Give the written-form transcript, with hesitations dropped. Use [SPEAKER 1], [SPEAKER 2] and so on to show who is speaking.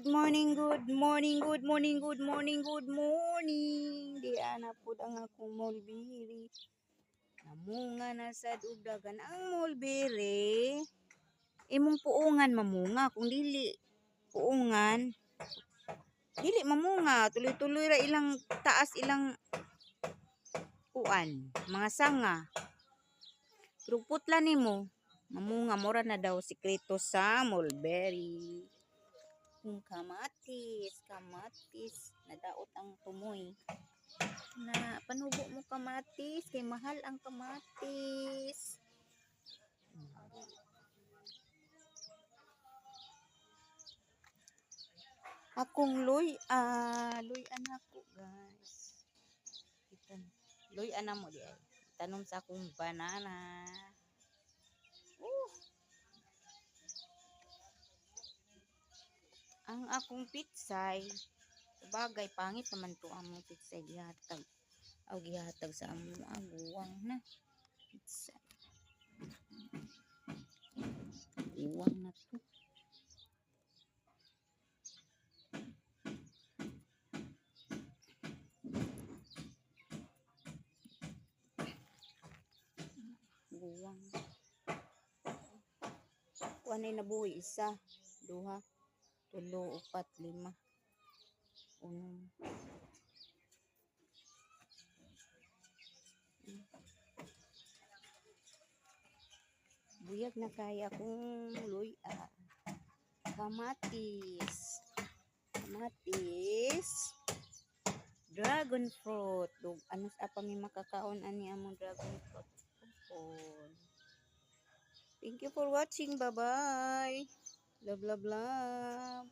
[SPEAKER 1] good morning, good morning, good morning, good morning, good morning. Di ana po ang akong mulberry. Namunga na sa ugdagan ang mulberry. Imong puungan mamunga, kung dili puungan, dili mamunga. Tuloy-tuloy ra ilang taas ilang uan, mga sanga. Pero putla nimo, mamunga mura na daw sikreto sa mulberry. Kung kamatis, nadaot ang tumoy. Na panubo mo kamatis, kay mahal ang kamatis. Akong luy anak ko guys. Luy anak mo di ay. Tanom sa akong banana. Ang akong pitsay, bagay pangit naman to ang mong pitsay gihatag. Aw gihatag sa among aguwang na. Pitsay. Iwang na to. Guwang. Kuan ay nabuhi isa, duha, tulo, upat, lima. Buyag na kaya kung luy kamatis, dragon fruit. Ano sa pa may makakaon ani among dragon fruit. Thank you for watching. Bye bye. Love, love, love.